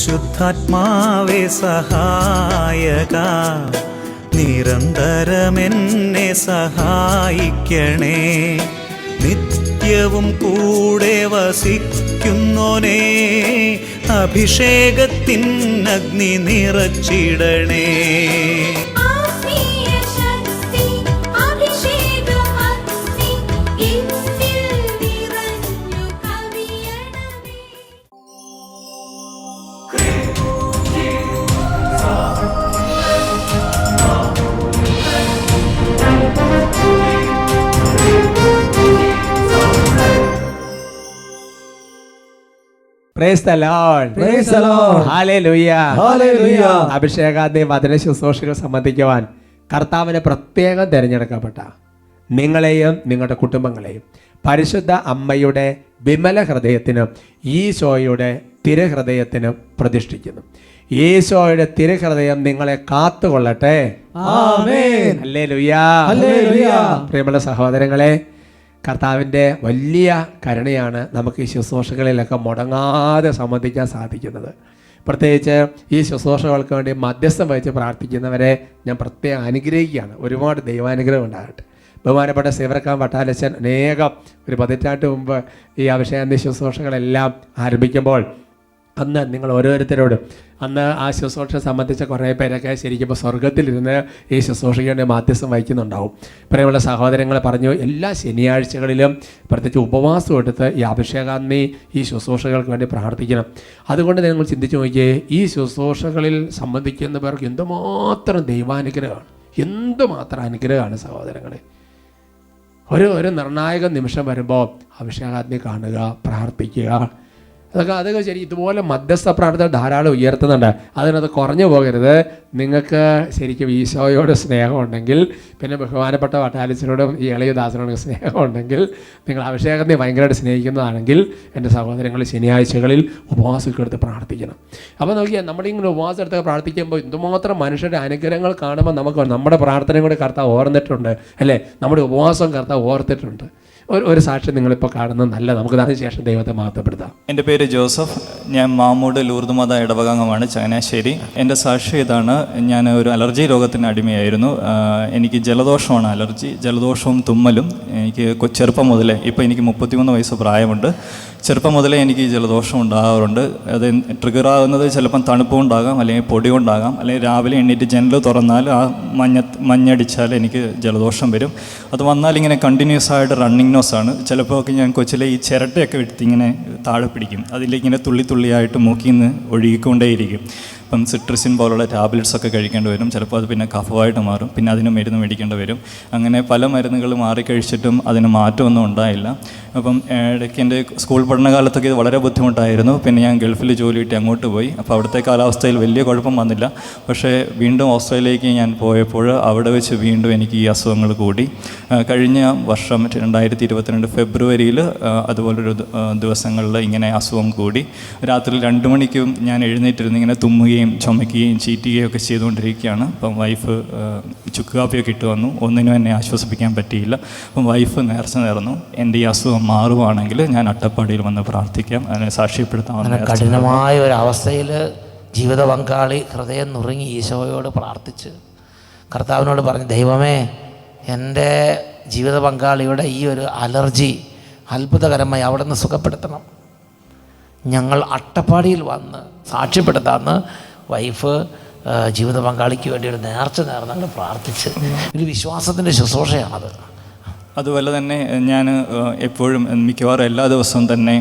പരിശുദ്ധാത്മാവേ സഹായക, നിരന്തരമെന്നെ സഹായിക്കണേ. നിത്യവും കൂടെ വസിക്കുന്നോനേ, അഭിഷേകത്തിൻ അഗ്നി നിറച്ചിടണേ. Praise the Lord. Praise the Lord. Hallelujah. Hallelujah. അഭിഷേകാഗ്നി വചന ശുശ്രൂഷകൾ സംബന്ധിക്കുവാൻ കർത്താവിനെ പ്രത്യേകം തിരഞ്ഞെടുക്കപ്പെട്ട നിങ്ങളെയും നിങ്ങളുടെ കുടുംബങ്ങളെയും പരിശുദ്ധ അമ്മയുടെ വിമല ഹൃദയത്തിനും ഈശോയുടെ തിരുഹൃദയത്തിനും പ്രതിഷ്ഠിക്കുന്നു. ഈശോയുടെ തിരുഹൃദയം നിങ്ങളെ കാത്തുകൊള്ളട്ടെ. ആമേൻ. ഹല്ലേലൂയ. ഹല്ലേലൂയ. പ്രിയമുള്ള സഹോദരങ്ങളെ, കർത്താവിൻ്റെ വലിയ കരുണയാണ് നമുക്ക് ഈ ശുശ്രൂഷകളിലൊക്കെ മുടങ്ങാതെ സംബന്ധിക്കാൻ സാധിക്കുന്നത്. പ്രത്യേകിച്ച് ഈ ശുശ്രൂഷകൾക്ക് വേണ്ടി മധ്യസ്ഥം വഹിച്ച് പ്രാർത്ഥിക്കുന്നവരെ ഞാൻ പ്രത്യേകം അനുഗ്രഹിക്കുകയാണ്. ഒരുപാട് ദൈവാനുഗ്രഹം ഉണ്ടാകട്ടെ. ബഹുമാനപ്പെട്ട സേവ്രക്കാൻ വട്ടാലച്ചൻ അനേകം ഒരു 10 പതിറ്റാണ്ട് മുമ്പ് ഈ അഭിഷേകാഗ്നി ശുശ്രൂഷകളെല്ലാം ആരംഭിക്കുമ്പോൾ അന്ന് നിങ്ങൾ ഓരോരുത്തരോടും അന്ന് ആ ശുശ്രൂഷ സംബന്ധിച്ച കുറേ പേരൊക്കെ ശരിക്കും സ്വർഗത്തിലിരുന്ന് ഈ ശുശ്രൂഷയ്ക്ക് വേണ്ടി മാധ്യസ്ഥം വഹിക്കുന്നുണ്ടാവും. പ്രിയമുള്ള സഹോദരങ്ങൾ പറഞ്ഞു, എല്ലാ ശനിയാഴ്ചകളിലും പ്രത്യേകിച്ച് ഉപവാസം എടുത്ത് ഈ അഭിഷേകാഗ്നി ഈ ശുശ്രൂഷകൾക്ക് വേണ്ടി പ്രാർത്ഥിക്കണം. അതുകൊണ്ട് നിങ്ങൾ ചിന്തിച്ചു നോക്കിയേ, ഈ ശുശ്രൂഷകളിൽ സംബന്ധിക്കുന്നവർക്ക് എന്തുമാത്രം ദൈവാനുഗ്രഹമാണ്, എന്തുമാത്രം അനുഗ്രഹമാണ് സഹോദരങ്ങളെ. ഒരു നിർണായക നിമിഷം വരുമ്പോൾ അഭിഷേകാഗ്നി കാണുക, പ്രാർത്ഥിക്കുക. അതൊക്കെ ശരി. ഇതുപോലെ മധ്യസ്ഥ പ്രാർത്ഥന ധാരാളം ഉയർത്തുന്നുണ്ട്. അതിനകത്ത് കുറഞ്ഞു പോകരുത്. നിങ്ങൾക്ക് ശരിക്കും ഈശോയോട് സ്നേഹമുണ്ടെങ്കിൽ, പിന്നെ ബഹുമാനപ്പെട്ട വട്ടാലിച്ചനോടും ഈ എളിയദാസനോടും സ്നേഹമുണ്ടെങ്കിൽ, നിങ്ങൾ അഭിഷേകത്തെ ഭയങ്കരമായിട്ട് സ്നേഹിക്കുന്നതാണെങ്കിൽ എൻ്റെ സഹോദരങ്ങൾ ശനിയാഴ്ചകളിൽ ഉപവാസമൊക്കെ എടുത്ത് പ്രാർത്ഥിക്കണം. അപ്പോൾ നോക്കിയാൽ നമ്മളിങ്ങനെ ഉപവാസം എടുത്ത് പ്രാർത്ഥിക്കുമ്പോൾ എന്തുമാത്രം മനുഷ്യരുടെ അനുഗ്രഹങ്ങൾ കാണുമ്പോൾ നമുക്ക് നമ്മുടെ പ്രാർത്ഥനയും കൂടെ കർത്താവ് ഓർന്നിട്ടുണ്ട്, അല്ലേ? നമ്മുടെ ഉപവാസം കർത്താവ് ഓർത്തിട്ടുണ്ട്. ഒരു സാക്ഷ്യം നിങ്ങളിപ്പോൾ കാണുന്നത് നല്ല, നമുക്ക് അതിനുശേഷം ദൈവത്തെ മഹത്വപ്പെടുത്താം. എൻ്റെ പേര് ജോസഫ്. ഞാൻ മാമൂട് ലൂർദുമത ഇടവകാംഗമാണ്, ചങ്ങനാശ്ശേരി. എൻ്റെ സാക്ഷ്യം ഇതാണ്. ഞാൻ ഒരു അലർജി രോഗത്തിന് അടിമയായിരുന്നു. എനിക്ക് ജലദോഷമാണ് അലർജി, ജലദോഷവും തുമ്മലും. എനിക്ക് ചെറുപ്പം മുതലേ, ഇപ്പോൾ എനിക്ക് 33 വയസ്സ് പ്രായമുണ്ട്. ചെറുപ്പം മുതലേ എനിക്ക് ജലദോഷം ഉണ്ടാകാറുണ്ട്. അത് ട്രിഗറാകുന്നത് ചിലപ്പം തണുപ്പ് കൊണ്ടാകാം, അല്ലെങ്കിൽ പൊടി കൊണ്ടാകാം, അല്ലെങ്കിൽ രാവിലെ എണ്ണീറ്റ് ജനൽ തുറന്നാൽ ആ മഞ്ഞടിച്ചാൽ എനിക്ക് ജലദോഷം വരും. അത് വന്നാൽ ഇങ്ങനെ കണ്ടിന്യൂസ് ആയിട്ട് റണ്ണിങ് നോസാണ്. ചിലപ്പോൾ ഒക്കെ ഞാൻ കൊച്ചിലെ ഈ ചിരട്ടയൊക്കെ എടുത്ത് ഇങ്ങനെ താഴെ പിടിക്കും, അതിലിങ്ങനെ തുള്ളിയായിട്ട് മൂക്കിൽ നിന്ന് ഒഴുകിക്കൊണ്ടേയിരിക്കും. ഇപ്പം സിട്രിസിൻ പോലുള്ള ടാബ്ലറ്റ്സൊക്കെ കഴിക്കേണ്ടി വരും. ചിലപ്പോൾ അത് പിന്നെ കഫമായിട്ട് മാറും, പിന്നെ അതിന് മരുന്ന് മേടിക്കേണ്ടി വരും. അങ്ങനെ പല മരുന്നുകൾ മാറിക്കഴിച്ചിട്ടും അതിന് മാറ്റമൊന്നും ഉണ്ടായില്ല. അപ്പം ഇടയ്ക്ക് എൻ്റെ സ്കൂൾ പഠനകാലത്തൊക്കെ ഇത് വളരെ ബുദ്ധിമുട്ടായിരുന്നു. പിന്നെ ഞാൻ ഗൾഫിൽ ജോലി കിട്ടി അങ്ങോട്ട് പോയി. അപ്പോൾ അവിടുത്തെ കാലാവസ്ഥയിൽ വലിയ കുഴപ്പം വന്നില്ല. പക്ഷേ വീണ്ടും ഓസ്ട്രേലിയയിലേക്ക് ഞാൻ പോയപ്പോൾ അവിടെ വെച്ച് വീണ്ടും എനിക്ക് ഈ അസുഖങ്ങൾ കൂടി. കഴിഞ്ഞ വർഷം 2022 ഫെബ്രുവരിയിൽ അതുപോലൊരു ദിവസങ്ങളിൽ ഇങ്ങനെ അസുഖം കൂടി. രാത്രി 2 മണിക്കും ഞാൻ എഴുന്നേറ്റിരുന്ന് ഇങ്ങനെ തുമ്മുകയും ചുമയ്ക്കുകയും ചീറ്റുകയും ഒക്കെ ചെയ്തുകൊണ്ടിരിക്കുകയാണ്. അപ്പം വൈഫ് ചുക്ക് കാപ്പിയൊക്കെ ഇട്ട് വന്നു. ഒന്നിനും എന്നെ ആശ്വസിപ്പിക്കാൻ പറ്റിയില്ല. അപ്പം വൈഫ് നേർച്ച നേർന്നു, എൻ്റെ ഈ അസുഖം മാറുവാണെങ്കിൽ ഞാൻ അട്ടപ്പാടിയിൽ വന്ന് പ്രാർത്ഥിക്കാം, അതിനെ സാക്ഷ്യപ്പെടുത്താം. കഠിനമായ ഒരു അവസ്ഥയിൽ ജീവിത പങ്കാളി ഹൃദയം നുറുങ്ങി ഈശോയോട് പ്രാർത്ഥിച്ച് കർത്താവിനോട് പറഞ്ഞു, ദൈവമേ, എൻ്റെ ജീവിത പങ്കാളിയുടെ ഈ ഒരു അലർജി അത്ഭുതകരമായി അവിടെ നിന്ന് സുഖപ്പെടുത്തണം. ഞങ്ങൾ അട്ടപ്പാടിയിൽ വന്ന് സാക്ഷ്യപ്പെടുത്താമെന്ന് വൈഫ് ജീവിത പങ്കാളിക്ക് വേണ്ടി ഒരു നേർച്ച നേർന്നങ്ങൾ പ്രാർത്ഥിച്ച് ഒരു വിശ്വാസത്തിൻ്റെ ശുശ്രൂഷയാണത്. അതുപോലെ തന്നെ ഞാൻ എപ്പോഴും മിക്കവാറും എല്ലാ ദിവസവും തന്നെ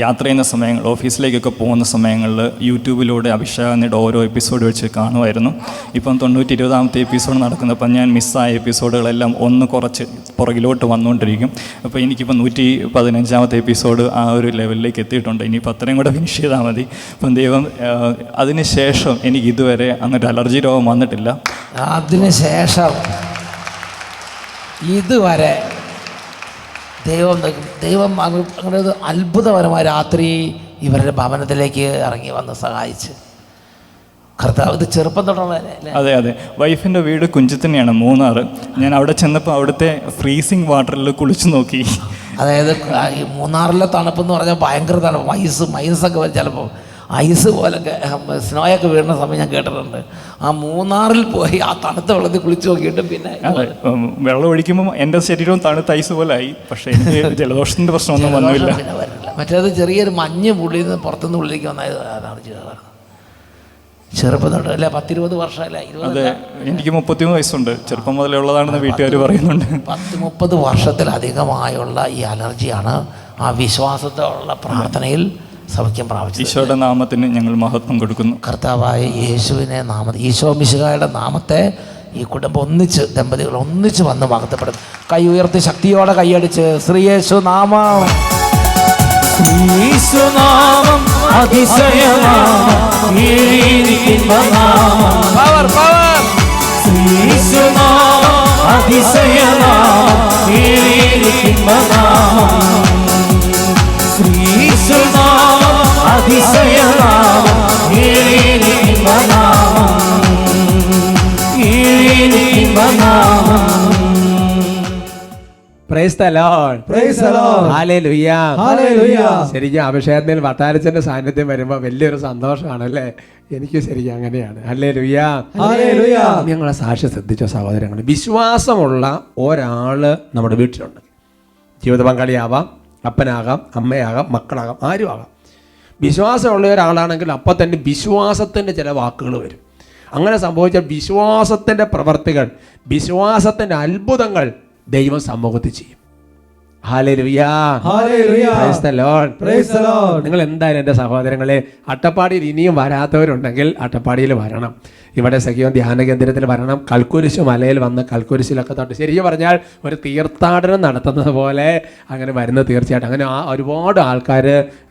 യാത്ര ചെയ്യുന്ന സമയങ്ങൾ, ഓഫീസിലേക്കൊക്കെ പോകുന്ന സമയങ്ങളിൽ യൂട്യൂബിലൂടെ അഭിഷേകാഗ്നിയുടെ ഓരോ എപ്പിസോഡ് വെച്ച് കാണുമായിരുന്നു. ഇപ്പം 120ാമത്തെ എപ്പിസോഡ് നടക്കുന്നപ്പം ഞാൻ മിസ്സായ എപ്പിസോഡുകളെല്ലാം ഒന്ന് കുറച്ച് പുറകിലോട്ട് വന്നുകൊണ്ടിരിക്കും. അപ്പോൾ എനിക്കിപ്പോൾ 115ാമത്തെ എപ്പിസോഡ് ആ ഒരു ലെവലിലേക്ക് എത്തിയിട്ടുണ്ട്. ഇനിയിപ്പോൾ അത്രയും കൂടെ ഫിനിഷ് ചെയ്താൽ മതി. അപ്പം ദൈവം അതിന് ശേഷം എനിക്ക് ഇതുവരെ അങ്ങനെ അലർജി രോഗം വന്നിട്ടില്ല. അതിനുശേഷം ഇതുവരെ ദൈവം അങ്ങനെ ഒരു അത്ഭുതപരമായ രാത്രി ഇവരുടെ ഭവനത്തിലേക്ക് ഇറങ്ങി വന്ന് സഹായിച്ച് കർത്താവ്. ഇത് ചെറുപ്പം തൊട്ടുള്ള. അതെ അതെ, വൈഫിൻ്റെ വീട് കുഞ്ചിത്തന്നെയാണ്, മൂന്നാർ. ഞാൻ അവിടെ ചെന്നപ്പോൾ അവിടുത്തെ ഫ്രീസിങ് വാട്ടറിൽ കുളിച്ചു നോക്കി. അതായത് ഈ മൂന്നാറിലെ തണുപ്പെന്ന് പറഞ്ഞാൽ ഭയങ്കര തണുപ്പ്, മൈനസൊക്കെ വരും ചിലപ്പോൾ. ഐസ് പോലൊക്കെ സ്നോയൊക്കെ വീഴുന്ന സമയം ഞാൻ കേട്ടിട്ടുണ്ട്. ആ മൂന്നാറിൽ പോയി ആ തണുത്ത വെള്ളത്തിൽ കുളിച്ച് നോക്കിയിട്ട് പിന്നെ വെള്ളം ഒഴിക്കുമ്പോൾ എൻ്റെ ശരീരവും തണുത്ത ഐസ് പോലെ ആയി. പക്ഷേ എനിക്ക് ജലദോഷത്തിൻ്റെ പ്രശ്നമൊന്നും വന്നില്ല. പിന്നെ വരില്ല. മറ്റേത് ചെറിയൊരു മഞ്ഞ് പുള്ളിയിൽ നിന്ന് പുറത്തുനിന്ന് ഉള്ളിലേക്ക് വന്നത് അതാണ് ചെയ്തത്. ചെറുപ്പം തൊട്ട് അല്ലേ 10-20 വർഷമല്ലേ? അതെ, എനിക്ക് 33 വയസ്സുണ്ട്. ചെറുപ്പം മുതലേ ഉള്ളതാണെന്ന് വീട്ടുകാർ പറയുന്നുണ്ട്. 10-30 വർഷത്തിലധികമായ ഈ അലർജിയാണ് ആ വിശ്വാസത്തോടുള്ള പ്രാർത്ഥനയിൽ സൗഖ്യം പ്രാപിച്ചത്. ഈശോയുടെ നാമത്തിന് ഞങ്ങൾ മഹത്വം കൊടുക്കുന്നു. കർത്താവായ യേശുവിനെ ഈശോ മിശിഹായുടെ നാമത്തെ ഈ കുടുംബം ഒന്നിച്ച്, ദമ്പതികൾ ഒന്നിച്ച് വന്ന് മഹത്വപ്പെടും. കൈ ഉയർത്തി ശക്തിയോടെ കൈയടിച്ച് ശ്രീയേശു നാമം, യേശുനാമം അതിശയനാമം, പവർ പവർ, യേശുനാമം അതിശയനാമം, യേശുനാമം അതിശയനാമം, praise the Lord. Praise the Lord. Hallelujah. Hallelujah. ശരിക്കും അഭിഷേകത്തിൽ വട്ടാരച്ചന്റെ സാന്നിധ്യം വരുമ്പോൾ വലിയൊരു സന്തോഷമാണ് അല്ലേ? എനിക്ക് ശരിക്കും അങ്ങനെയാണ്. ഹല്ലേലൂയ. ഹല്ലേലൂയ. ഞങ്ങളെ സാക്ഷി ശ്രദ്ധിച്ച സഹോദരങ്ങൾ, വിശ്വാസമുള്ള ഒരാള് നമ്മുടെ വീട്ടിലുണ്ട്. ജീവിത പങ്കാളിയാവാം, അപ്പനാകാം, അമ്മയാകാം, മക്കളാകാം, ആരും ആകാം. വിശ്വാസമുള്ള ഒരാളാണെങ്കിൽ അപ്പം തന്നെ വിശ്വാസത്തിൻ്റെ ചില വാക്കുകൾ വരും. അങ്ങനെ സംഭവിച്ച വിശ്വാസത്തിൻ്റെ പ്രവർത്തികൾ, വിശ്വാസത്തിൻ്റെ അത്ഭുതങ്ങൾ ദൈവം സമൂഹത്തിൽ ചെയ്യും. Hallelujah. Hallelujah. Price the Lord. Praise the Lord. നിങ്ങൾ എന്തായാലും എൻ്റെ സഹോദരങ്ങളെ, അട്ടപ്പാടിയിൽ ഇനിയും വരാത്തവരുണ്ടെങ്കിൽ അട്ടപ്പാടിയിൽ വരണം. ഇവിടെ സഖിയോൻ ധ്യാന കേന്ദ്രത്തിൽ വരണം. കൽക്കുരിശ് മലയിൽ വന്ന് കൽക്കുരിശിലൊക്കെ തൊട്ട് ശരിക്കും പറഞ്ഞാൽ ഒരു തീർത്ഥാടനം നടത്തുന്നത് പോലെ അങ്ങനെ വരുന്നത് തീർച്ചയായിട്ടും. അങ്ങനെ ഒരുപാട് ആൾക്കാർ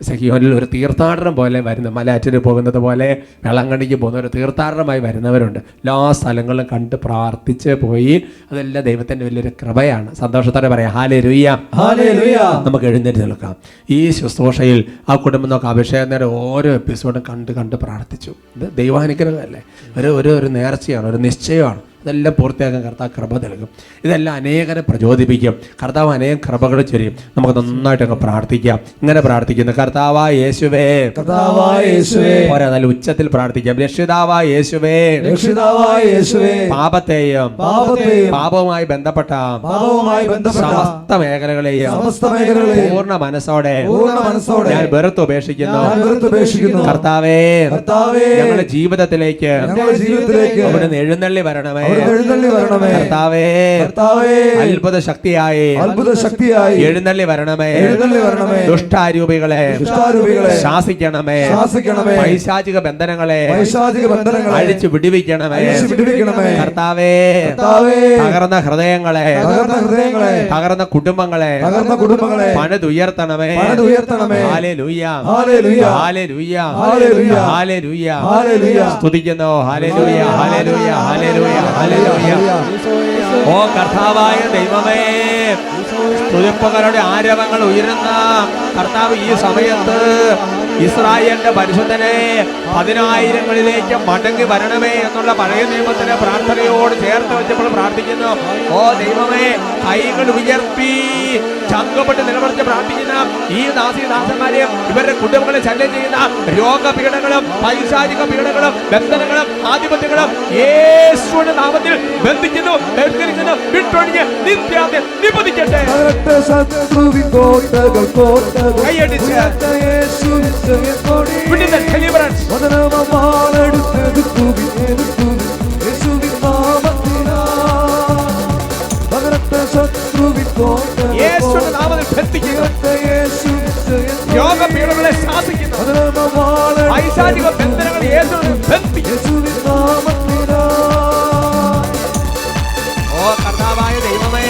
സഖിയോനിൽ ഒരു തീർത്ഥാടനം പോലെ വരുന്നു. മലയാറ്റിന് പോകുന്നത് പോലെ വെള്ളങ്കണ്ണിക്ക് പോകുന്ന ഒരു തീർത്ഥാടനമായി വരുന്നവരുണ്ട്. എല്ലാ സ്ഥലങ്ങളും കണ്ട് പ്രാർത്ഥിച്ച് പോയി. അതെല്ലാം ദൈവത്തിൻ്റെ വലിയൊരു കൃപയാണ്. സന്തോഷത്തോടെ പറയാം ഹല്ലേലൂയ. ഹല്ലേലൂയ. നമുക്ക് എഴുന്നേറ്റ് നിൽക്കാം. ഈ ശുശ്രൂഷയിൽ ആ കുടുംബം നോക്കാം. അഭിഷേകത്തിൻ്റെ ഓരോ എപ്പിസോഡും കണ്ട് പ്രാർത്ഥിച്ചു. ഇത് ദൈവാനുഗ്രഹമല്ലേ? ഒരു നേർച്ചയാണ്, ഒരു നിശ്ചയമാണ്. ഇതെല്ലാം പൂർത്തിയാക്കാൻ കർത്താവ് കൃപ നൽകും. ഇതെല്ലാം അനേകരെ പ്രചോദിപ്പിക്കും. കർത്താവ് അനേകം കൃപകൾ ചൊരിയും. നമുക്ക് നന്നായിട്ടൊക്കെ പ്രാർത്ഥിക്കാം. ഇങ്ങനെ പ്രാർത്ഥിക്കുന്നു: കർത്താവായ യേശുവേ, കർത്താവായ യേശുവേ, പോരാ, നല്ല ഉച്ചത്തിൽ പ്രാർത്ഥിക്കാം. രക്ഷിതാവായ യേശുവേ, രക്ഷിതാവായ യേശുവേ, പാപത്തെയും പാപവുമായി ബന്ധപ്പെട്ട സമസ്ത മേഖലകളെയും പൂർണ്ണ മനസ്സോടെ ഞാൻ വെറുത്തുപേക്ഷിക്കുന്നു. കർത്താവേ, ഞങ്ങളുടെ ജീവിതത്തിലേക്ക് അവിടുന്ന് എഴുന്നള്ളി വരണമേ. കർത്താവേ, അത്ഭുത ശക്തിയായി എഴുന്നള്ളി വരണമേ. ദുഷ്ടാരൂപികളെ ശാസിക്കണമേ. പൈശാചിക ബന്ധനങ്ങളെ അഴിച്ചു വിടുവിക്കണമേ. കർത്താവേ, തകർന്ന ഹൃദയങ്ങളെ, തകർന്ന കുടുംബങ്ങളെ പണിതുയർത്തണമേ. ഹല്ലേലൂയ. ഹല്ലേലൂയ. ഹല്ലേലൂയ. സ്തുതിക്കുന്നു. ഹല്ലേലൂയ. ഹല്ലേലൂയ. ഹല്ലേലൂയ. ഹല്ലേലൂയ. ഓ കർത്താവായ ദൈവമേ, സ്തുതിപ്പുകളുടെ ആരവങ്ങൾ ഉയരുന്ന കർത്താവ്, ഈ സമയത്ത് ഇസ്രായേലിന്റെ പരിശുദ്ധനെ 10,000ങ്ങളിലേക്ക് മടങ്ങി വരണമേ എന്നുള്ള പഴയ നിയമത്തിലെ പ്രാർത്ഥനയോട് ചേർത്ത് വെച്ചപ്പോൾ പ്രാർത്ഥിക്കുന്നു. ഓ ദൈവമേ, കൈകൾ ഉയർത്തി ചങ്കപ്പെട്ട് നിലവിളിച്ച് പ്രാർത്ഥിക്കുന്ന ഈ ദാസന്മാരെയും ഇവരുടെ കുടുംബങ്ങളെ ശല്യം ചെയ്യുന്ന രോഗപീഠങ്ങളും പൈശാചിക പീഠങ്ങളും ബന്ധനങ്ങളും ആധിപത്യങ്ങളും യേശുവിന്റെ നാമത്തിൽ ബന്ധിക്കുന്നു, വിട്ടൊഴിഞ്ഞ് നിത്യാന്ത്യം നിബന്ധിക്കട്ടെ. കൈയടിച്ച് യേശുവിന്റെ നാമത്തിൽ ബന്ധിക്കുന്നു. രോഗപീഠങ്ങളെ ശാസിക്കുന്നു, പൈശാചിക ബന്ധനങ്ങൾ യേശുവിനെ ബന്ധിക്കുന്നു. ഓ കർത്താവായ ദൈവമേ,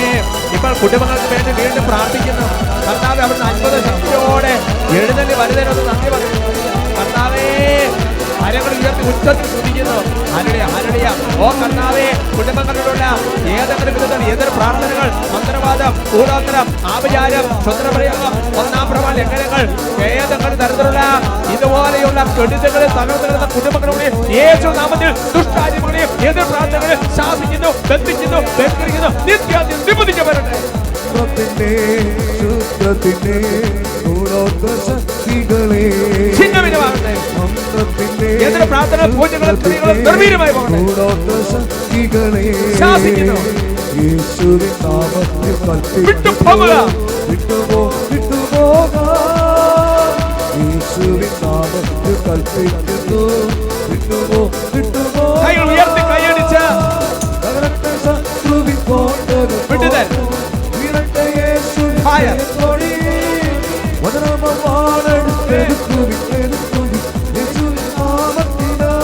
ഇപ്പോൾ കുടുംബങ്ങൾക്ക് വേണ്ടി വീണ്ടും പ്രാർത്ഥിക്കുന്നു. കർത്താവേ, അവിടുന്ന് അത്ഭുത ശക്തിയോടെ എഴുന്നള്ളി വരുന്നതിനൊന്ന് നന്ദി പറയുന്നു. കർത്താവേ, കരങ്ങൾ ഉയർത്തി ഉച്ചത്തിൽ സ്തുതിക്കുന്നു. ഹല്ലേലൂയ. ഹല്ലേലൂയ. ഓ കർത്താവേ, കുടുംബങ്ങളിലുള്ള ഏതെങ്കിലും വിധത്തിൽ എതിർ പ്രാർത്ഥനകൾ, മന്ത്രവാദം, കൂടോത്തരം, ആഭിചാരം, ക്ഷുദ്രപ്രയോഗം, ഒന്നാം പ്രമാണ ലംഘനങ്ങൾ, ഏതെങ്കിലും തരത്തിലുള്ള ഇതുപോലെയുള്ള കെടുതികളെ തകർന്നിരുന്ന കുടുംബങ്ങളുടെ യേശു നാമത്തിൽ ദുഷ്ടാരികളെയും എതിർ പ്രാർത്ഥനകളെ ശാസിക്കുന്നു, ബന്ധിക്കുന്നു, ബന്ധിക്കുന്നു, നിത്യാന്ത്യം നിബന്ധിക്കപ്പെടട്ടെ. മന്ത്രത്തിന്റെ ശുദ്ധത്തിന്റെ കൂടോത്ത ശക്തികളെ ഛിന്നഭിന്നമാകട്ടെ. മന്ത്രത്തിന്റെ ഏതൊരു പ്രാർത്ഥന പൂജകളും സ്ത്രീകളും നിർവീര്യമായി പോകട്ടെ. കൂടോത്ത ശക്തികളെ ശാസിക്കുന്നു. യേശുവിൻ നാമത്തിൽ വിട്ടുപോകുക. വിട്ടുപോകാം. യേശുവിൻ നാമത്തിൽ കൽപ്പിക്കുന്നു. കൈകൾ ഉയർത്തി കൈയടിച്ച് വിടുതൽ. Fire.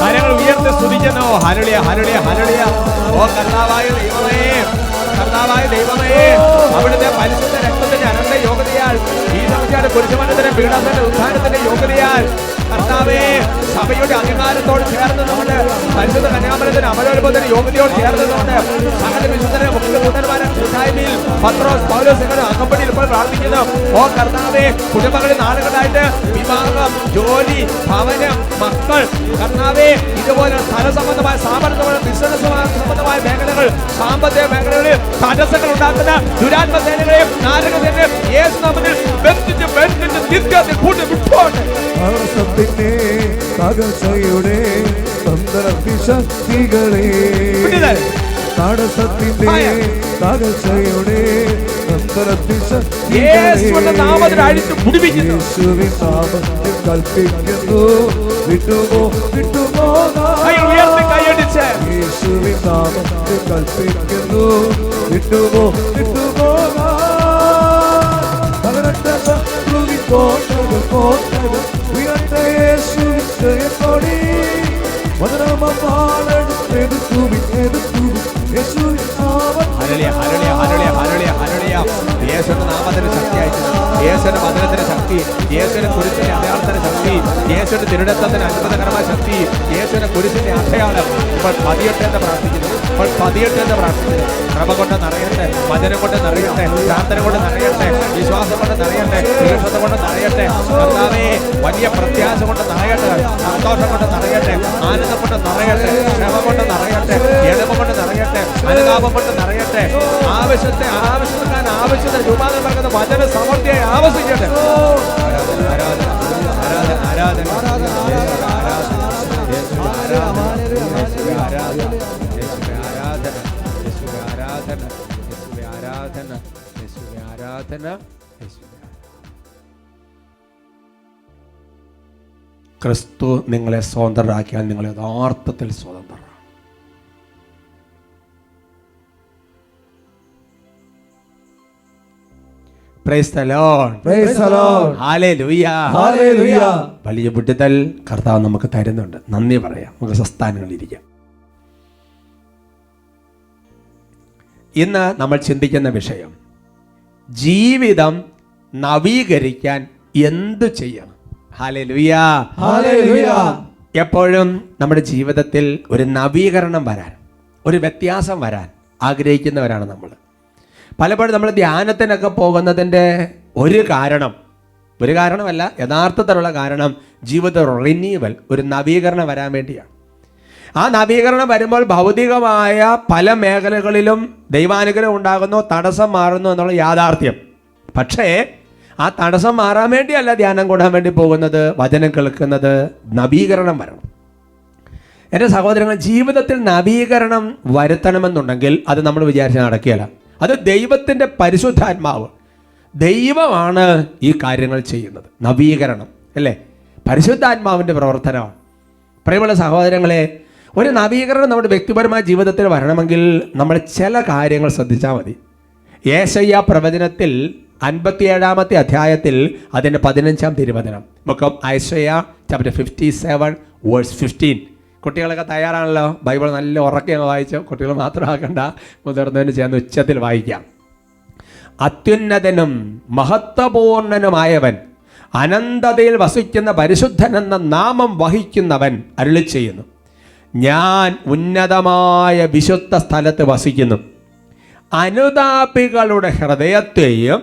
കാര്യങ്ങൾ ഉയർത്തി സ്തുതിക്കുന്നു. Hallelujah, hallelujah, hallelujah. ഓ കർത്താവായ ദൈവമേ, കർത്താവായ ദൈവമേ, അവിടുത്തെ പരിശുദ്ധ രക്തത്തിന്റെ അനന്ത യോഗ്യതയാൽ ഈ സഭയുടെ കുരിശുമരണത്തിന്റെ പീഡനത്തിന്റെ ഉദ്ധാനത്തിന്റെ യോഗ്യതയാൽ കർത്താവേ, സഭയുടെ അധികാരത്തോട് ചേർന്നതുകൊണ്ട് പരിശുദ്ധ കന്യാമരത്തിന് അമലോത്ഭവത്തിന്റെ യോഗ്യതയോട് ചേർന്നതുകൊണ്ട് സകല വിശുദ്ധരെ മുഖ്യകൂട്ടന്മാരെ കൂട്ടായ്മയിൽ പത്രോസ് പൗലോസ് എന്ന അകമ്പടിയിൽ ഇപ്പോൾ പ്രാർത്ഥിക്കുന്നു. ഓ കർത്താവേ, കുടുംബങ്ങളിൽ നാളുകളായിട്ട് വിവാഹം, ജോലി, ഭവനം, മക്കൾ, കർത്താവേ, ഇതുപോലെ സ്ഥല സംബന്ധമായ സ്ഥാപനമായ ബിസിനസ് സംബന്ധമായ മേഖലകൾ, സാമ്പത്തിക മേഖലകളിൽ തടസ്സങ്ങൾ ഉണ്ടാക്കുന്ന ദുരാത്മസേനകളെയും നാരകസേനയും യേശു നാമത്തിൽ ബന്ധിച്ച് നിത്യത്തിൽ കൂട്ടി വിട്ടോട്ടെ. തടസ്സത്തിന്റെ തകർച്ചയുടെ ശക്തികളെ തടസ്സത്തിന്റെ തകർച്ചയുടെ യേശുവിന്റെ നാമത്തിൽ അഴിച്ചു പിടിപ്പിക്കുന്നു. യേശുവിൻ നാമത്തിൽ കൽപ്പിക്കുന്നു. വിട്ടുപോകാം. ഉയർത്തി കൈയടിച്ച് യേശുവിൻ നാമത്തിൽ കൽപ്പിക്കുന്നു. വിട്ടുപോകാം. തകരട്ടെ ശത്രുവിൻ കോട്ടകൾ കോട്ടകൾ ഉയരട്ടെ യേശുവിൻ Jayakodi. Hallelujah, hallelujah, hallelujah, hallelujah, hallelujah. യേശുവിന്റെ നാമത്തിന്റെ ശക്തി അയച്ചു. യേശുവിന്റെ വചനത്തിന്റെ ശക്തി, യേശുവിന്റെ കുരിശിന്റെ അടയാളത്തിന്റെ ശക്തി, യേശുവിന്റെ തിരുരത്വത്തിന് അത്ഭുതകരമായ ശക്തി, യേശുവിന്റെ കുരിശിന്റെ അടയാളം ഇപ്പോൾ പതിയട്ടെ എന്ന് പ്രാർത്ഥിക്കുന്നു. ഇപ്പോൾ പതിയട്ടെ എന്ന് പ്രാർത്ഥിക്കുന്നു. ക്രമ കൊണ്ട് നിറയട്ടെ, വചനം കൊണ്ട് നിറയട്ടെ, പ്രാർത്ഥന കൊണ്ട് നിറയട്ടെ, വിശ്വാസം കൊണ്ട് നിറയട്ടെ, തീക്ഷണത കൊണ്ട് നിറയട്ടെ. കർത്താവേ, വലിയ പ്രത്യാശ കൊണ്ട് നിറയട്ടെ, സന്തോഷം കൊണ്ട് നിറയട്ടെ, ആനന്ദം കൊണ്ട് നിറയട്ടെ, ക്ഷമ കൊണ്ട് നിറയട്ടെ, എളിമ കൊണ്ട് നിറയട്ടെ, അനുതാപം കൊണ്ട് നിറയട്ടെ. ആവശ്യത്തെ ആവശ്യത്തിന് ആവശ്യത്തിന് രൂപാന്തരം നൽകുന്ന വചന സമൃദ്ധിയായി ആവശ്യിക്കട്ടെ. ആരാധന, ആരാധന, ആരാധന, ക്രിസ്തു നിങ്ങളെ സ്വതന്ത്രരാക്കിയാൽ നിങ്ങൾ യഥാർത്ഥത്തിൽ സ്വതന്ത്രരാണ്. Praise the Lord. Praise the Lord. Hallelujah. Hallelujah. വലിയ വിടുതൽ കർത്താവ് നമുക്ക് തരുന്നുണ്ട്. നന്ദി പറയാം. നമുക്ക് സ്വസ്ഥാനങ്ങളിരിക്കാം. ഇന്ന് നമ്മൾ ചിന്തിക്കുന്ന വിഷയം, ജീവിതം നവീകരിക്കാൻ എന്ത് ചെയ്യണം? Hallelujah, hallelujah. എപ്പോഴും നമ്മുടെ ജീവിതത്തിൽ ഒരു നവീകരണം വരാൻ, ഒരു വ്യത്യാസം വരാൻ ആഗ്രഹിക്കുന്നവരാണ് നമ്മൾ. പലപ്പോഴും നമ്മൾ ധ്യാനത്തിനൊക്കെ പോകുന്നതിൻ്റെ ഒരു കാരണമല്ല, യഥാർത്ഥത്തിലുള്ള കാരണം ജീവിത റിന്യൂവൽ, ഒരു നവീകരണം വരാൻ വേണ്ടിയാണ്. ആ നവീകരണം വരുമ്പോൾ ഭൗതികമായ പല മേഖലകളിലും ദൈവാനുഗ്രഹം ഉണ്ടാകുന്നു, തടസ്സം മാറുന്നു എന്നുള്ള യാഥാർത്ഥ്യം. പക്ഷേ ആ തടസ്സം മാറാൻ വേണ്ടിയല്ല ധ്യാനം കൂടാൻ വേണ്ടി പോകുന്നത്, വചനം കേൾക്കുന്നത്. നവീകരണം വരണം. എൻ്റെ സഹോദരങ്ങൾ, ജീവിതത്തിൽ നവീകരണം വരുത്തണമെന്നുണ്ടെങ്കിൽ അത് നമ്മൾ വിചാരിച്ച് നടക്കുകയില്ല. അത് ദൈവത്തിൻ്റെ പരിശുദ്ധാത്മാവ്, ദൈവമാണ് ഈ കാര്യങ്ങൾ ചെയ്യുന്നത്. നവീകരണം അല്ലേ, പരിശുദ്ധാത്മാവിൻ്റെ പ്രവർത്തനമാണ്. പ്രിയമുള്ള സഹോദരങ്ങളെ, ഒരു നവീകരണം നമ്മുടെ വ്യക്തിപരമായ ജീവിതത്തിൽ വരണമെങ്കിൽ നമ്മൾ ചില കാര്യങ്ങൾ ശ്രദ്ധിച്ചാൽ മതി. യേശയ്യാ പ്രവചനത്തിൽ 57-ാമത്തെ അധ്യായത്തിൽ അതിൻ്റെ 15-ാം തിരുവചനം, ബുക്ക് ഓഫ് ഐസയ്യാ ചാപ്റ്റർ 57:15. കുട്ടികളൊക്കെ തയ്യാറാണല്ലോ? ബൈബിൾ നല്ല ഉറക്കെ വായിച്ചു. കുട്ടികൾ മാത്രമാക്കണ്ട, മുതിർന്നതിന് ചേർന്ന് ഉച്ചത്തിൽ വായിക്കാം. അത്യുന്നതനും മഹത്വപൂർണനുമായവൻ, അനന്തതയിൽ വസിക്കുന്ന പരിശുദ്ധനെന്ന നാമം വഹിക്കുന്നവൻ അരുളി ചെയ്യുന്നു, ഞാൻ ഉന്നതമായ വിശുദ്ധ സ്ഥലത്ത് വസിക്കുന്നു. അനുതാപികളുടെ ഹൃദയത്തെയും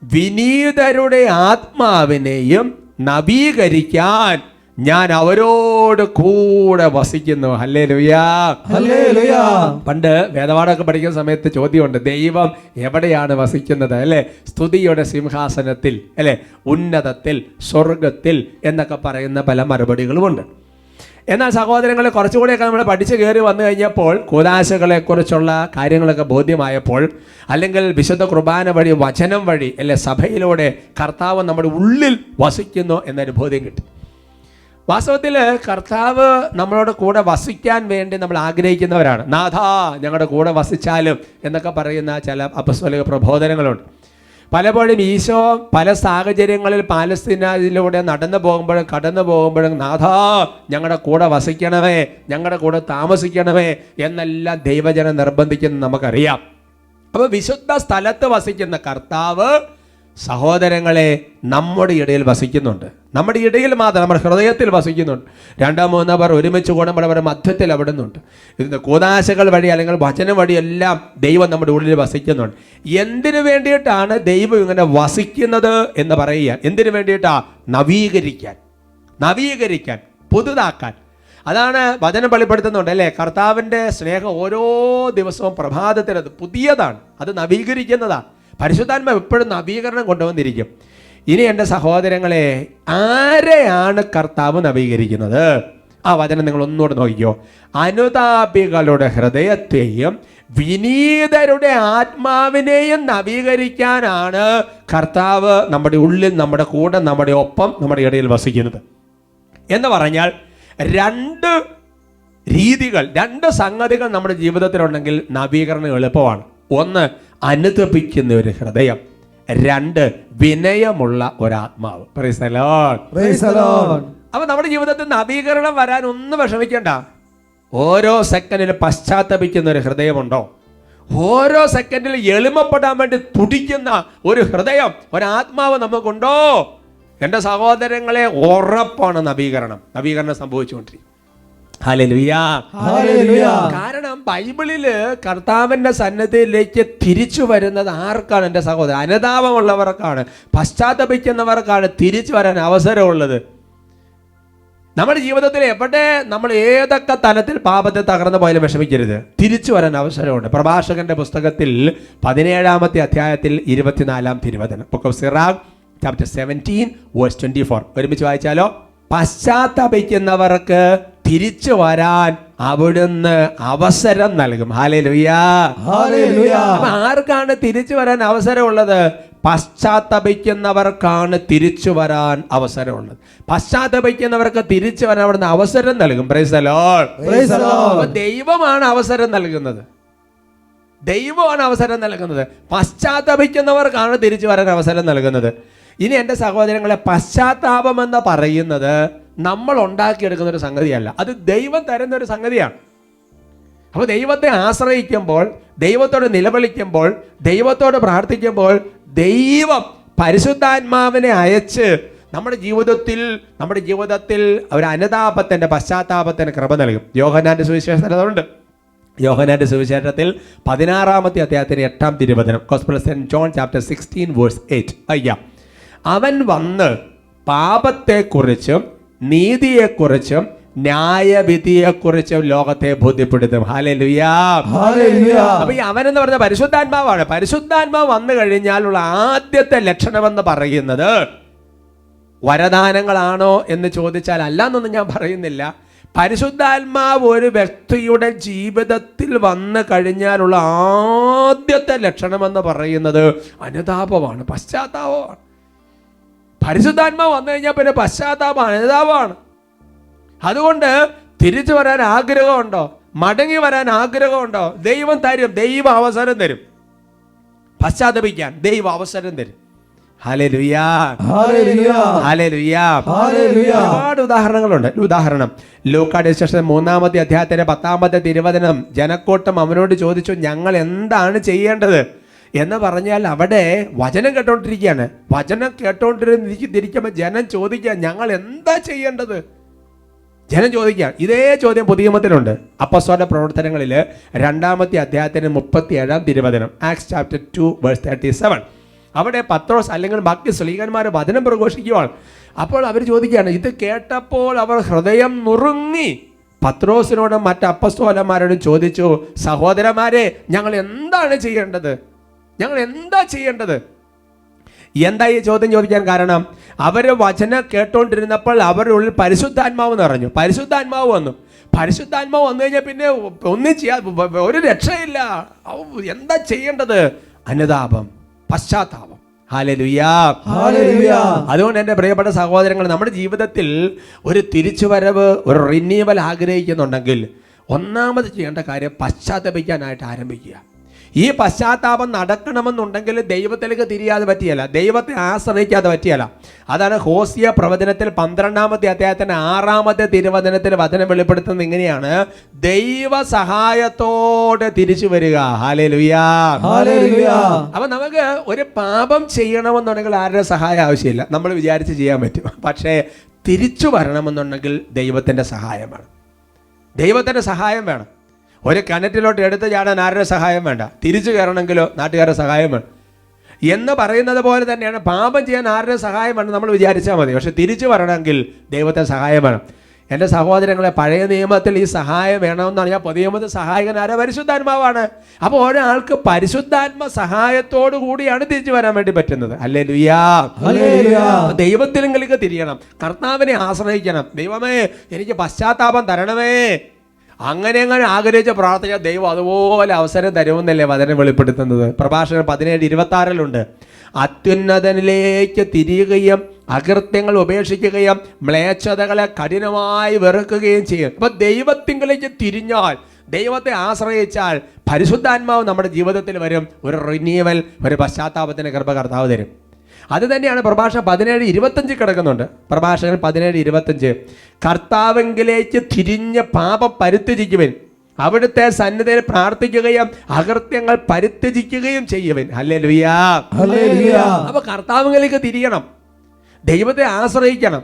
വിനീതരുടെ ആത്മാവിനെയും നവീകരിക്കാൻ ഞാൻ അവരോട് കൂടെ വസിക്കുന്നു. ഹല്ലേലൂയാ, ഹല്ലേലൂയ. പണ്ട് വേദപാഠമൊക്കെ പഠിക്കുന്ന സമയത്ത് ചോദ്യമുണ്ട്, ദൈവം എവിടെയാണ് വസിക്കുന്നത് അല്ലേ? സ്തുതിയുടെ സിംഹാസനത്തിൽ അല്ലേ, ഉന്നതത്തിൽ, സ്വർഗത്തിൽ എന്നൊക്കെ പറയുന്ന പല മറുപടികളുമുണ്ട്. എന്നാൽ സഹോദരങ്ങളെ, കുറച്ചുകൂടിയൊക്കെ നമ്മൾ പഠിച്ചു കയറി വന്നു കഴിഞ്ഞപ്പോൾ, കൂദാശകളെക്കുറിച്ചുള്ള കാര്യങ്ങളൊക്കെ ബോധ്യമായപ്പോൾ, അല്ലെങ്കിൽ വിശുദ്ധ കുർബാന വഴി, വചനം വഴി അല്ലെ, സഭയിലൂടെ കർത്താവ് നമ്മുടെ ഉള്ളിൽ വസിക്കുന്നു എന്നൊരു ബോധ്യം കിട്ടി. വാസ്തവത്തിൽ കർത്താവ് നമ്മളോട് കൂടെ വസിക്കാൻ വേണ്ടി നമ്മൾ ആഗ്രഹിക്കുന്നവരാണ്. നാഥാ ഞങ്ങളുടെ കൂടെ വസിച്ചാലും എന്നൊക്കെ പറയുന്ന ചില അപ്പസ്തോലിക പ്രബോധനങ്ങളുണ്ട്. പലപ്പോഴും ഈശോ പല സാഹചര്യങ്ങളിൽ പാലസ്തീനയിലൂടെ കടന്നു പോകുമ്പോഴും നാഥാ ഞങ്ങളുടെ കൂടെ വസിക്കണമേ, ഞങ്ങളുടെ കൂടെ താമസിക്കണമേ എന്നെല്ലാം ദൈവജനം നിർബന്ധിക്കുന്നത് നമുക്കറിയാം. അപ്പോൾ വിശുദ്ധ സ്ഥലത്ത് വസിക്കുന്ന കർത്താവ് സഹോദരങ്ങളെ നമ്മുടെ ഇടയിൽ വസിക്കുന്നുണ്ട്. നമ്മുടെ ഇടയിൽ മാത്രം, നമ്മുടെ ഹൃദയത്തിൽ വസിക്കുന്നുണ്ട്. 2-3 പേർ ഒരുമിച്ച് കൂടുമ്പോൾ അവരുടെ മധ്യത്തിൽ അവിടുന്നുണ്ട്. ഇതിൻ്റെ കൂദാശകൾ വഴി അല്ലെങ്കിൽ വചനം വഴിയെല്ലാം ദൈവം നമ്മുടെ ഉള്ളിൽ വസിക്കുന്നുണ്ട്. എന്തിനു വേണ്ടിയിട്ടാണ് ദൈവം ഇങ്ങനെ വസിക്കുന്നത് എന്ന് പറയുക? എന്തിനു വേണ്ടിയിട്ടാ? നവീകരിക്കാൻ, പുതുതാക്കാൻ. അതാണ് വചനം വെളിപ്പെടുത്തുന്നുണ്ട് അല്ലേ? കർത്താവിൻ്റെ സ്നേഹം ഓരോ ദിവസവും പ്രഭാതത്തിൽ അത് പുതിയതാണ്, അത് നവീകരിക്കുന്നതാണ്. പരിശുദ്ധാത്മാവ് എപ്പോഴും നവീകരണം കൊണ്ടുവന്നിരിക്കും. ഇനി എൻ്റെ സഹോദരങ്ങളെ, ആരെയാണ് കർത്താവ് നവീകരിക്കുന്നത്? ആ വചനം നിങ്ങൾ ഒന്നുകൂടെ നോക്കിക്കോ. അനുതാപികളുടെ ഹൃദയത്തെയും വിനീതരുടെ ആത്മാവിനെയും നവീകരിക്കാനാണ് കർത്താവ് നമ്മുടെ ഉള്ളിൽ, നമ്മുടെ കൂടെ, നമ്മുടെ ഒപ്പം, നമ്മുടെ ഇടയിൽ വസിക്കുന്നത്. എന്ന് പറഞ്ഞാൽ 2 രീതികൾ, 2 സംഗതികൾ നമ്മുടെ ജീവിതത്തിലുണ്ടെങ്കിൽ നവീകരണം എളുപ്പമാണ്. 1 അനുതപിക്കുന്ന ഒരു ഹൃദയം, 2 വിനയമുള്ള ഒരാത്മാവ്. Praise the Lord, praise the Lord. അപ്പൊ നമ്മുടെ ജീവിതത്തിൽ നവീകരണം വരാൻ ഒന്നും വിഷമിക്കണ്ട. ഓരോ സെക്കൻഡിൽ പശ്ചാത്തപിക്കുന്ന ഒരു ഹൃദയമുണ്ടോ? ഓരോ സെക്കൻഡിൽ എളിമപ്പെടാൻ വേണ്ടി തുടിക്കുന്ന ഒരു ഹൃദയം, ഒരാത്മാവ് നമുക്കുണ്ടോ? എൻ്റെ സഹോദരങ്ങളെ, ഉറപ്പാണ് നവീകരണം സംഭവിച്ചുകൊണ്ടിരിക്കും. Hallelujah, hallelujah. കാരണം ബൈബിളില് കർത്താവിന്റെ സന്നിധിയിലേക്ക് തിരിച്ചു വരുന്നത് ആർക്കാണ് എൻ്റെ സഹോദരൻ? അനുതാപമുള്ളവർക്കാണ്, പശ്ചാത്തപിക്കുന്നവർക്കാണ് തിരിച്ചു വരാൻ അവസരമുള്ളത്. നമ്മുടെ ജീവിതത്തിൽ എവിടെ നമ്മൾ ഏതൊക്കെ തലത്തിൽ പാപത്തെ തകർന്നു പോയാലും വിഷമിക്കരുത്, തിരിച്ചു വരാൻ അവസരമുണ്ട്. പ്രഭാഷകന്റെ പുസ്തകത്തിൽ 17-ാമത്തെ അധ്യായത്തിൽ 24-ാം തിരുവചനം, book of Sirach chapter 17 verse 24 ഒരുമിച്ച് വായിച്ചാലോ? പശ്ചാത്തപിക്കുന്നവർക്ക് തിരിച്ചു വരാൻ അവിടുന്ന് അവസരം നൽകും. ഹല്ലേലൂയ, ഹല്ലേലൂയ. ആർക്കാണ് തിരിച്ചു വരാൻ അവസരമുള്ളത്? പശ്ചാത്തപിക്കുന്നവർക്കാണ് തിരിച്ചു വരാൻ അവസരമുള്ളത്. പശ്ചാത്തപിക്കുന്നവർക്ക് തിരിച്ചു വരാൻ അവിടുന്ന് അവസരം നൽകും. Price the Lord, praise the Lord. ദൈവമാണ് അവസരം നൽകുന്നത്. പശ്ചാത്തപിക്കുന്നവർക്കാണ് തിരിച്ചു വരാൻ അവസരം നൽകുന്നത്. ഇനി എൻ്റെ സഹോദരങ്ങളെ, പശ്ചാത്താപം എന്ന് പറയുന്നത് നമ്മൾ ഉണ്ടാക്കിയെടുക്കുന്ന ഒരു സംഗതിയല്ല, അത് ദൈവം തരുന്ന ഒരു സംഗതിയാണ്. അപ്പോൾ ദൈവത്തെ ആശ്രയിക്കുമ്പോൾ, ദൈവത്തോട് നിലവിളിക്കുമ്പോൾ, ദൈവത്തോട് പ്രാർത്ഥിക്കുമ്പോൾ, ദൈവം പരിശുദ്ധാത്മാവിനെ അയച്ച് നമ്മുടെ ജീവിതത്തിൽ ഒരു അനുതാപത്തിൻ്റെ, പശ്ചാത്താപത്തിന് കൃപ നൽകും. യോഹന്നാന്റെ സുവിശേഷത്തിൽ അതുണ്ട്. യോഹന്നാന്റെ സുവിശേഷത്തിൽ 16-ാമത്തെ അധ്യായത്തിന് 8-ാം തിരുവചനം, gospel of saint John chapter 16 verse 8. അവൻ വന്ന് പാപത്തെക്കുറിച്ചും നീതിയെക്കുറിച്ചും ന്യായവിധിയെക്കുറിച്ചും ലോകത്തെ ബോധ്യപ്പെടുത്തും. Hallelujah, hallelujah. അപ്പൊ ഈ അവൻ എന്ന് പറഞ്ഞ പരിശുദ്ധാത്മാവാണ്. പരിശുദ്ധാത്മാവ് വന്നു കഴിഞ്ഞാലുള്ള ആദ്യത്തെ ലക്ഷണമെന്ന് പറയുന്നത് വരദാനങ്ങളാണോ എന്ന് ചോദിച്ചാൽ അല്ല എന്നൊന്നും ഞാൻ പറയുന്നില്ല. പരിശുദ്ധാത്മാവ് ഒരു വ്യക്തിയുടെ ജീവിതത്തിൽ വന്നു കഴിഞ്ഞാലുള്ള ആദ്യത്തെ ലക്ഷണമെന്ന് പറയുന്നത് അനുതാപമാണ്, പശ്ചാത്താപമാണ്. പരിശുദ്ധാത്മാവ് വന്നു കഴിഞ്ഞാൽ പിന്നെ പശ്ചാത്താപം, അനുതാപമാണ്. അതുകൊണ്ട് തിരിച്ചു വരാൻ ആഗ്രഹമുണ്ടോ? മടങ്ങി വരാൻ ആഗ്രഹമുണ്ടോ? ദൈവം തരും, ദൈവം അവസരം തരും. പശ്ചാത്തപിക്കാൻ ദൈവം അവസരം തരും. Hallelujah, hallelujah, hallelujah, hallelujah. ഒരുപാട് ഉദാഹരണങ്ങളുണ്ട്. ഉദാഹരണം ലൂക്കായുടെ സുവിശേഷം 3-ാമത്തെ അധ്യായത്തിന്റെ 10-ാമത്തെ തിരുവചനം, ജനക്കൂട്ടം അവനോട് ചോദിച്ചു, ഞങ്ങൾ എന്താണ് ചെയ്യേണ്ടത് എന്ന് പറഞ്ഞാൽ അവിടെ വചനം കേട്ടോണ്ടിരിക്കുകയാണ്. വചനം കേട്ടോണ്ടിരിക്കുമ്പോൾ ജനം ചോദിക്കുക, ഞങ്ങൾ എന്താ ചെയ്യേണ്ടത്? ജനം ചോദിക്കുക. ഇതേ ചോദ്യം പുതിയ നിയമത്തിലുണ്ട്. അപ്പോസ്തല പ്രവർത്തനങ്ങളിൽ 2-ാമത്തെ അധ്യായത്തിന് 37-ാം തിരുവചനം, ആക്ട്സ് ചാപ്റ്റർ 2 വേഴ്സ് 37. അവിടെ പത്രോസ് അല്ലെങ്കിൽ ബാക്കി സ്ലീഹന്മാർ വചനം പ്രഘോഷിക്കുവാണ്. അപ്പോൾ അവർ ചോദിക്കുകയാണ്, ഇത് കേട്ടപ്പോൾ അവർ ഹൃദയം നുറുങ്ങി പത്രോസിനോടും മറ്റ് അപ്പസ്തോലന്മാരോടും ചോദിച്ചു, സഹോദരന്മാരെ, ഞങ്ങൾ എന്താണ് ചെയ്യേണ്ടത്? ഞങ്ങൾ എന്താ ചെയ്യേണ്ടത്? എന്താ ഈ ചോദ്യം ചോദിക്കാൻ കാരണം? അവർ വചനം കേട്ടോണ്ടിരുന്നപ്പോൾ അവരുടെ ഉള്ളിൽ പരിശുദ്ധാത്മാവ് നിറഞ്ഞു. പരിശുദ്ധാത്മാവ് വന്നു കഴിഞ്ഞാൽ പിന്നെ ഒന്നും ചെയ്യാ, ഒരു രക്ഷയില്ല. എന്താ ചെയ്യേണ്ടത്? അനുതാപം, പശ്ചാത്താപം. ഹല്ലേലൂയാ, ഹല്ലേലൂയാ. അതുകൊണ്ട് എൻ്റെ പ്രിയപ്പെട്ട സഹോദരങ്ങൾ, നമ്മുടെ ജീവിതത്തിൽ ഒരു തിരിച്ചുവരവ്, ഒരു റിന്യൂവൽ ആഗ്രഹിക്കുന്നുണ്ടെങ്കിൽ ഒന്നാമത് ചെയ്യേണ്ട കാര്യം പശ്ചാത്തപിക്കാനായിട്ട് ആരംഭിക്കുക. ഈ പശ്ചാത്താപം നടക്കണമെന്നുണ്ടെങ്കിൽ ദൈവത്തിലേക്ക് തിരിയാതെ പറ്റിയല്ല, ദൈവത്തെ ആശ്രയിക്കാതെ പറ്റിയല്ല. അതാണ് ഹോസിയ പ്രവചനത്തിൽ 12-ാമത്തെ അധ്യായത്തിൻ്റെ 6-ാമത്തെ തിരുവചനത്തിൽ വചനം വെളിപ്പെടുത്തുന്നത് ഇങ്ങനെയാണ്: ദൈവ സഹായത്തോടെ തിരിച്ചു വരിക. ഹല്ലേലൂയാ, ഹല്ലേലൂയാ. അപ്പൊ നമുക്ക് ഒരു പാപം ചെയ്യണമെന്നുണ്ടെങ്കിൽ ആരുടെ സഹായം ആവശ്യമില്ല, നമ്മൾ വിചാരിച്ച് ചെയ്യാൻ പറ്റും. പക്ഷേ തിരിച്ചു വരണമെന്നുണ്ടെങ്കിൽ ദൈവത്തിൻ്റെ സഹായമാണ്. ദൈവത്തിൻ്റെ സഹായം വേണം. ഒരു കിണറ്റിലോട്ട് എടുത്ത് ചാടാൻ ആരുടെ സഹായം വേണ്ട, തിരിച്ചു കയറണമെങ്കിലോ നാട്ടുകാരുടെ സഹായം വേണം. എന്ന് പറയുന്നത് പോലെ തന്നെയാണ് പാപം ചെയ്യാൻ ആരുടെ സഹായം വേണം നമ്മൾ വിചാരിച്ചാൽ മതി, പക്ഷെ തിരിച്ചു വരണമെങ്കിൽ ദൈവത്തെ സഹായം വേണം. എൻ്റെ സഹോദരങ്ങളെ, പഴയ നിയമത്തിൽ ഈ സഹായം വേണമെന്നാണ് ഞാൻ പുതിയ നിയമത്തിൽ സഹായകൻ ആരെ? പരിശുദ്ധാത്മാവാണ്. അപ്പോൾ ഒരാൾക്ക് പരിശുദ്ധാത്മ സഹായത്തോടു കൂടിയാണ് തിരിച്ചു വരാൻ വേണ്ടി പറ്റുന്നത്. ഹല്ലേലൂയാ, ഹല്ലേലൂയാ. ദൈവത്തിലെങ്കിലേക്ക് തിരിയണം, കർത്താവിനെ ആശ്രയിക്കണം. ദൈവമേ, എനിക്ക് പശ്ചാത്താപം തരണമേ. അങ്ങനെ ആഗ്രഹിച്ച പ്രാർത്ഥന ദൈവം അതുപോലെ അവസരം തരുമെന്നല്ലേ വചനം വെളിപ്പെടുത്തുന്നത്. പ്രഭാഷകൻ 17:26 അത്യുന്നതനിലേക്ക് തിരിയുകയും അകൃത്യങ്ങൾ ഉപേക്ഷിക്കുകയും മ്ലേച്ഛതകളെ കഠിനമായി വെറുക്കുകയും ചെയ്യും. അപ്പൊ ദൈവത്തിങ്കിലേക്ക് തിരിഞ്ഞാൽ, ദൈവത്തെ ആശ്രയിച്ചാൽ പരിശുദ്ധാത്മാവ് നമ്മുടെ ജീവിതത്തിൽ വരും. ഒരു റിന്യൂവൽ, ഒരു പശ്ചാത്താപത്തിന് കൃപ കർത്താവ് തരും. അത് തന്നെയാണ് പ്രഭാഷകൻ 17:25 കിടക്കുന്നുണ്ട്. പ്രഭാഷകൻ 17:25 കർത്താവെങ്കിലേക്ക് തിരിഞ്ഞ് പാപം പരിത്യജിക്കുവൻ, അവിടുത്തെ സന്നിധിയിൽ പ്രാർത്ഥിക്കുകയും അകൃത്യങ്ങൾ പരിത്യജിക്കുകയും ചെയ്യുവൻ. ഹല്ലേലൂയാ, ഹല്ലേലൂയാ. അപ്പൊ കർത്താവെങ്കിലേക്ക് തിരിയണം, ദൈവത്തെ ആശ്രയിക്കണം,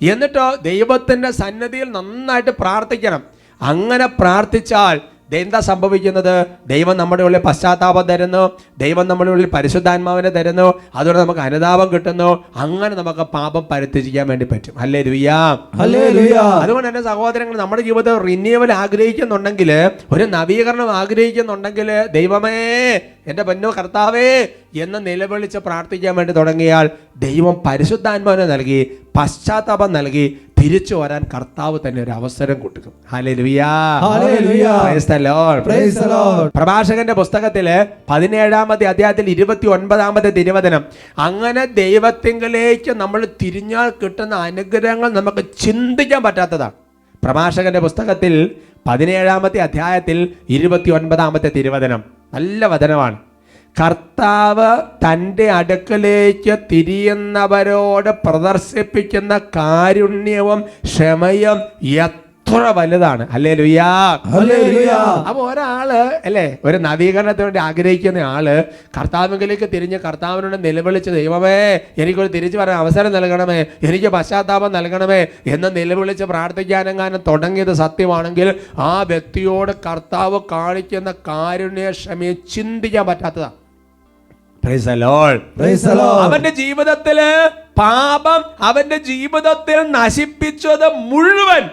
എന്നിട്ടോ ദൈവത്തിന്റെ സന്നിധിയിൽ നന്നായിട്ട് പ്രാർത്ഥിക്കണം. അങ്ങനെ പ്രാർത്ഥിച്ചാൽ എന്താ സംഭവിക്കുന്നത്? ദൈവം നമ്മുടെ ഉള്ളിൽ പശ്ചാത്താപം തരുന്നു, ദൈവം നമ്മുടെ ഉള്ളിൽ പരിശുദ്ധാത്മാവിനെ തരുന്നു, അതുകൊണ്ട് നമുക്ക് അനുതാപം കിട്ടുന്നു. അങ്ങനെ നമുക്ക് പാപം പരിത്യജിക്കാൻ വേണ്ടി പറ്റും. ഹല്ലേലൂയാ, ഹല്ലേലൂയാ. അതുകൊണ്ട് എൻ്റെ സഹോദരങ്ങൾ, നമ്മുടെ ജീവിതത്തിൽ റിന്യൂവൽ ആഗ്രഹിക്കുന്നുണ്ടെങ്കിൽ, ഒരു നവീകരണം ആഗ്രഹിക്കുന്നുണ്ടെങ്കിൽ, ദൈവമേ, എൻ്റെ പൊന്നോ കർത്താവേ എന്ന് നിലവിളിച്ച് പ്രാർത്ഥിക്കാൻ വേണ്ടി തുടങ്ങിയാൽ ദൈവം പരിശുദ്ധാത്മാവിനെ നൽകി, പശ്ചാത്താപം നൽകി തിരിച്ചു വരാൻ കർത്താവ് തന്നെ ഒരു അവസരം കൊടുക്കും. Hallelujah, hallelujah. Praise the Lord, praise the Lord. പ്രഭാഷകന്റെ പുസ്തകത്തില് 17-ാമത്തെ അധ്യായത്തിൽ 29-ാമത്തെ തിരുവചനം, അങ്ങനെ ദൈവത്തിങ്കിലേക്ക് നമ്മൾ തിരിഞ്ഞാൽ കിട്ടുന്ന അനുഗ്രഹങ്ങൾ നമുക്ക് ചിന്തിക്കാൻ പറ്റാത്തതാണ്. പ്രഭാഷകന്റെ പുസ്തകത്തിൽ 17-ാമത്തെ അധ്യായത്തിൽ 29-ാമത്തെ തിരുവചനം നല്ല വചനമാണ്. കർത്താവ് തൻ്റെ അടുക്കലേക്ക് തിരിയുന്നവരോട് പ്രദർശിപ്പിക്കുന്ന കാരുണ്യവും ക്ഷമയും എത്ര വലുതാണ്. ഹല്ലേലൂയാ, ഹല്ലേലൂയാ. അപ്പൊ ഒരാള് അല്ലേ, ഒരു നവീകരണത്തിന് വേണ്ടി ആഗ്രഹിക്കുന്ന ആള് കർത്താവിലേക്ക് തിരിഞ്ഞ് കർത്താവിനോട് നിലവിളിച്ച്, ദൈവമേ, എനിക്കൊരു തിരിച്ചു വരാൻ അവസരം നൽകണമേ, എനിക്ക് പശ്ചാത്താപം നൽകണമേ എന്ന് നിലവിളിച്ച് പ്രാർത്ഥിക്കാനെങ്ങാനും തുടങ്ങിയത് സത്യമാണെങ്കിൽ ആ വ്യക്തിയോട് കർത്താവ് കാണിക്കുന്ന കാരുണ്യ ക്ഷമയെ ചിന്തിക്കാൻ പറ്റാത്തതാണ്. Price the Lord, praise the Lord. അവന്റെ ജീവിതത്തില് പാപം അവന്റെ ജീവിതത്തിൽ നശിപ്പിച്ചത് മുഴുവൻ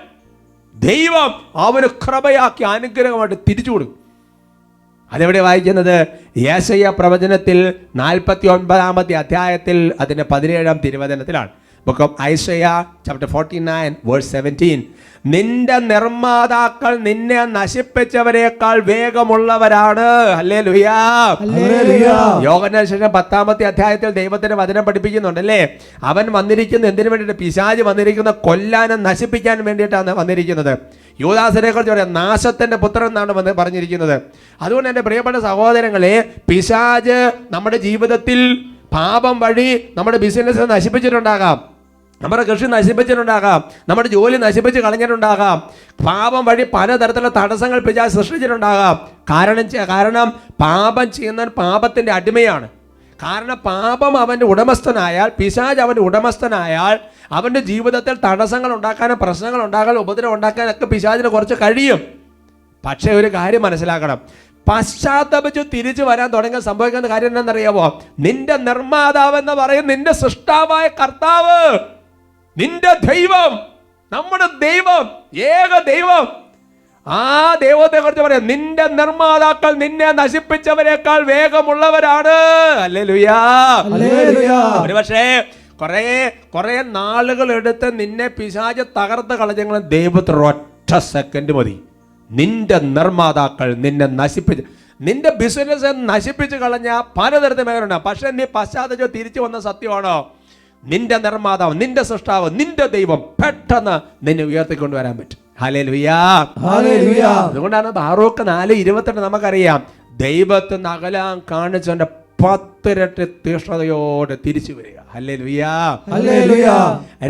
ദൈവം അവന് കൃപയാക്കി അനുഗ്രഹമായിട്ട് തിരിച്ചു കൊടുക്കും. അതെവിടെ വായിക്കുന്നത്? യെശയ്യാ പ്രവചനത്തിൽ 49-ാമത്തെ അധ്യായത്തിൽ അതിന്റെ 17-ാം തിരുവചനത്തിലാണ്. Book of Isaiah chapter 49 verse 17. നിന്റെ നിർമ്മാതാക്കൾ നിന്നെ നശിപ്പിച്ചവരെക്കാൾ വേഗമുള്ളവരാണ്. ഹല്ലേലൂയാ, ഹല്ലേലൂയാ. യോഹന്നാൻ ശേഷം 10-ാമത്തെ അധ്യായത്തിൽ ദൈവത്തിന്റെ വചനം പഠിപ്പിക്കുന്നുണ്ടല്ലേ. അവൻ വന്നിരിക്കുന്ന എന്തിനു വേണ്ടിയിട്ട്? പിശാച് വന്നിരിക്കുന്ന കൊല്ലാനും നശിപ്പിക്കാനും വേണ്ടിയിട്ടാണ് വന്നിരിക്കുന്നത്. യൂദാസിനെ കുറിച്ച് പറയാം, നാശത്തിന്റെ പുത്രൻ എന്നാണ് പറഞ്ഞിരിക്കുന്നത്. അതുകൊണ്ട് എൻ്റെ പ്രിയപ്പെട്ട സഹോദരങ്ങളെ, പിശാച് നമ്മുടെ ജീവിതത്തിൽ പാപം വഴി നമ്മുടെ ബിസിനസ് നശിപ്പിച്ചിട്ടുണ്ടാകാം, നമ്മുടെ കൃഷി നശിപ്പിച്ചിട്ടുണ്ടാകാം, നമ്മുടെ ജോലി നശിപ്പിച്ച് കളഞ്ഞിട്ടുണ്ടാകാം. പാപം വഴി പലതരത്തിലുള്ള തടസ്സങ്ങൾ പിശാച് സൃഷ്ടിച്ചിട്ടുണ്ടാകാം. കാരണം പാപം ചെയ്യുന്നവൻ പാപത്തിൻ്റെ അടിമയാണ്. കാരണം പാപം അവൻ്റെ ഉടമസ്ഥനായാൽ, പിശാച് അവൻ്റെ ഉടമസ്ഥനായാൽ അവൻ്റെ ജീവിതത്തിൽ തടസ്സങ്ങൾ ഉണ്ടാക്കാനും പ്രശ്നങ്ങൾ ഉണ്ടാക്കാനും ഉപദ്രവം ഉണ്ടാക്കാനൊക്കെ പിശാചിന് കുറച്ച് കഴിയും. പക്ഷേ ഒരു കാര്യം മനസ്സിലാക്കണം, പശ്ചാത്തപിച്ച് തിരിച്ചു വരാൻ തുടങ്ങിയ സംഭവിക്കുന്ന കാര്യം എന്താണെന്നറിയാമോ? നിന്റെ നിർമ്മാതാവ് എന്ന് പറയും നിന്റെ സൃഷ്ടാവായ കർത്താവ്, നിന്റെ ദൈവം, നമ്മുടെ ദൈവം, ഏക ദൈവം, ആ ദൈവത്തെ കുറിച്ച് പറയാം, നിന്റെ നിർമ്മാതാക്കൾ നിന്നെ നശിപ്പിച്ചവരെക്കാൾ വേഗമുള്ളവരാണ്. ഹല്ലേലൂയാ. ഒരുപക്ഷേ കുറെ നാളുകൾ എടുത്ത് നിന്നെ പിശാച് തകർത്ത് കളഞ്ഞെങ്കിലും ദൈവത്തിന് ഒറ്റ സെക്കൻഡ് മതി. നിന്റെ നിർമ്മാതാക്കൾ നിന്നെ നശിപ്പിച്ച്, നിന്റെ ബിസിനസ് നശിപ്പിച്ച് കളഞ്ഞ പലതരത്തിൽ മേഖലയുണ്ട്. പക്ഷെ നീ പശ്ചാത്തലം തിരിച്ചു വന്ന സത്യമാണോ? നിന്റെ നിർമ്മാതാവ്, നിന്റെ സൃഷ്ടാവ്, നിന്റെ ദൈവം പെട്ടെന്ന് നിന്നെ ഉയർത്തിക്കൊണ്ടുവരാൻ പറ്റും. ഹല്ലേലൂയാ. അതുകൊണ്ടാണ് ബാറൂക്ക് 4:28 നമുക്കറിയാം, ദൈവത്തിന് അകലാൻ കാണിച്ചവന്റെ 10 ഇരട്ടി തീഷ്ണതയോടെ തിരിച്ചു വരിക. ഹല്ലേലൂയാ.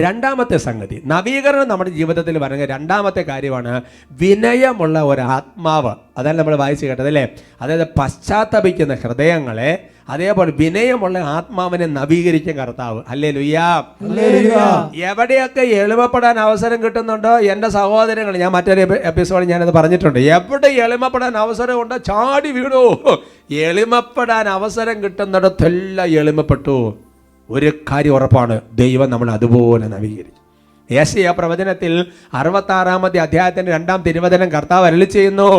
രണ്ടാമത്തെ സംഗതി, നവീകരണം നമ്മുടെ ജീവിതത്തിൽ വരുന്ന രണ്ടാമത്തെ കാര്യമാണ് വിനയമുള്ള ഒരു ആത്മാവ്. അതല്ല നമ്മൾ വായിച്ചു കേട്ടത് അല്ലേ? അതായത് പശ്ചാത്തപിക്കുന്ന ഹൃദയങ്ങളെ, അതേപോലെ വിനയമുള്ള ആത്മാവിനെ നവീകരിക്കും കർത്താവ്. ഹല്ലേലൂയാ. എവിടെയൊക്കെ എളിമപ്പെടാൻ അവസരം കിട്ടുന്നുണ്ടോ എൻ്റെ സഹോദരങ്ങൾ, ഞാൻ മറ്റൊരു എപ്പിസോഡിൽ ഞാനത് പറഞ്ഞിട്ടുണ്ട്, എവിടെ എളിമപ്പെടാൻ അവസരം ഉണ്ടോ ചാടി വീണു. എളിമപ്പെടാൻ അവസരം കിട്ടുന്നിടത്തെല്ലാം എളിമപ്പെട്ടു. ഒരു കാര്യം ഉറപ്പാണ്, ദൈവം നമ്മൾ അതുപോലെ നവീകരിച്ചു. യെശയ്യാ പ്രവചനത്തിൽ 66-ാമത്തെ അധ്യായത്തിന്റെ 2-ാം തിരുവചനം കർത്താവ് അരുളി ചെയ്യുന്നു,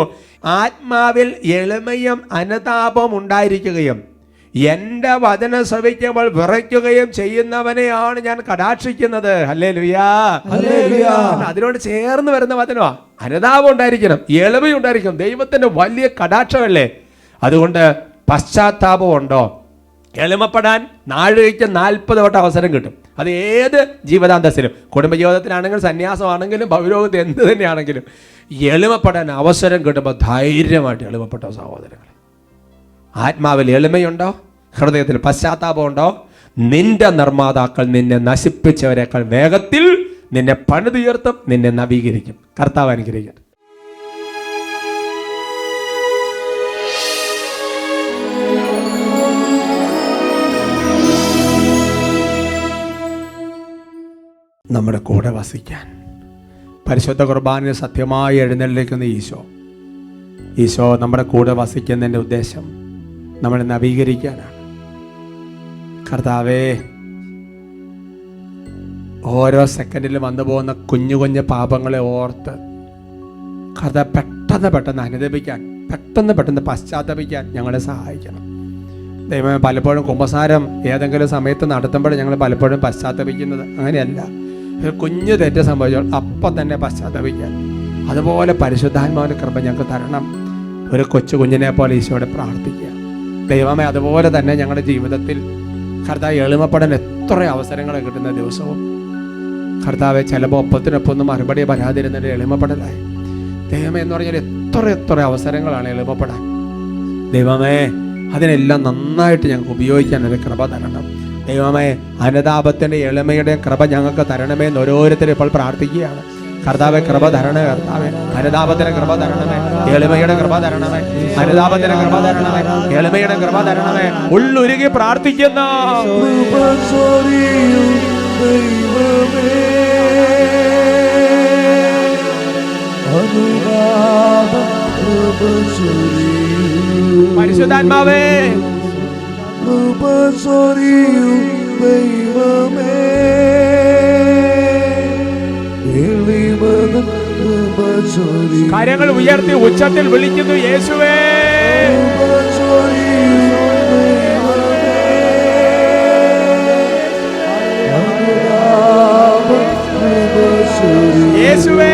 ആത്മാവിൽ എളിമയും അനുതാപവും ഉണ്ടായിരിക്കുകയും എൻ്റെ വചനം ശ്രവിക്കുമ്പോൾ വിറയ്ക്കുകയും ചെയ്യുന്നവനെയാണ് ഞാൻ കടാക്ഷിക്കുന്നത്. ഹല്ലേലൂയാ. അതിനോട് ചേർന്ന് വരുന്ന വചനമാ. അനുതാപം ഉണ്ടായിരിക്കണം, എളിമയുണ്ടായിരിക്കണം. ദൈവത്തിന്റെ വലിയ കടാക്ഷമല്ലേ. അതുകൊണ്ട് പശ്ചാത്താപം ഉണ്ടോ, എളിമപ്പെടാൻ നാഴികയ്ക്ക് 40 വട്ടം അവസരം കിട്ടും. അത് ഏത് ജീവിതാന്തസ്സിലും, കുടുംബജീവിതത്തിലാണെങ്കിലും സന്യാസമാണെങ്കിലും ഭൗരോഗത്തിൽ എന്ത് തന്നെയാണെങ്കിലും എളിമപ്പെടാൻ അവസരം കിട്ടുമ്പോൾ ധൈര്യമായിട്ട് എളിമപ്പെട്ട സഹോദരങ്ങളെ, ആത്മാവിൽ എളിമയുണ്ടോ, ഹൃദയത്തിൽ പശ്ചാത്താപമുണ്ടോ, നിന്റെ നിർമ്മാതാക്കൾ നിന്നെ നശിപ്പിച്ചവരെക്കാൾ വേഗത്തിൽ നിന്നെ പണിതുയർത്തും, നിന്നെ നവീകരിക്കും. കർത്താവ് അനുഗ്രഹിക്കട്ടെ. നമ്മുടെ കൂടെ വസിക്കാൻ പരിശുദ്ധ കുർബാനയിൽ സത്യമായി എഴുന്നള്ളിക്കുന്ന ഈശോ നമ്മുടെ കൂടെ വസിക്കുന്നതിൻ്റെ ഉദ്ദേശം നമ്മളെ നവീകരിക്കാനാണ്. കർത്താവേ, ഓരോ സെക്കൻഡിലും വന്നു പോകുന്ന കുഞ്ഞു കുഞ്ഞു പാപങ്ങളെ ഓർത്ത് കർത്താവ് പെട്ടെന്ന് അനുദപിക്കാൻ, പെട്ടെന്ന് പശ്ചാത്തപിക്കാൻ ഞങ്ങളെ സഹായിക്കണം. ദൈവമേ, പലപ്പോഴും കുമ്പസാരം ഏതെങ്കിലും സമയത്ത് നടത്തുമ്പോൾ ഞങ്ങൾ പലപ്പോഴും പശ്ചാത്തപിക്കുന്നത് അങ്ങനെയല്ല. ഒരു കുഞ്ഞു തെറ്റ് സംഭവിച്ചാൽ അപ്പം തന്നെ പശ്ചാത്തപിക്കാൻ, അതുപോലെ പരിശുദ്ധാത്മാവിൻ്റെ കൃപ ഞങ്ങൾക്ക് തരണം. ഒരു കൊച്ചു കുഞ്ഞിനെ പോലെ ഈശോയോട് പ്രാർത്ഥിക്കുക. ദൈവമേ, അതുപോലെ തന്നെ ഞങ്ങളുടെ ജീവിതത്തിൽ കർത്താവ് എളിമപ്പെടാൻ എത്ര അവസരങ്ങൾ കിട്ടുന്ന ദിവസവും കർത്താവെ, ചിലപ്പോൾ ഒപ്പത്തിനൊപ്പം മറുപടി വരാതിരുന്നിട്ട് എളിമപ്പെടലായി. ദൈവമേ എന്ന് പറഞ്ഞാൽ എത്ര അവസരങ്ങളാണ് എളിമപ്പെടാൻ. ദൈവമേ, അതിനെല്ലാം നന്നായിട്ട് ഞങ്ങൾക്ക് ഉപയോഗിക്കാൻ ഒരു കൃപ തരണം. ദൈവമേ, അനുതാപത്തിൻ്റെ എളിമയുടെ കൃപ ഞങ്ങൾക്ക് തരണമേ എന്ന് ഓരോരുത്തരും ഇപ്പോൾ പ്രാർത്ഥിക്കുകയാണ്. കർത്താവെ, കൃപ തരണേ. കർത്താവെ, അനുതാപത്തിന് കൃപ തരണമേ, എളിമയുടെ കൃപ തരണമേ, അനുതാപത്തിന് കൃപ തരണമേ, എളിമയുടെ കൃപ തരണമേ. ഉള്ളുരുകി പ്രാർത്ഥിക്കുന്ന പരിശുദ്ധാത്മാവേ, കാര്യങ്ങൾ ഉയർത്തി ഉച്ചത്തിൽ വിളിക്കുന്നു, യേശുവേ. യേശുവേ,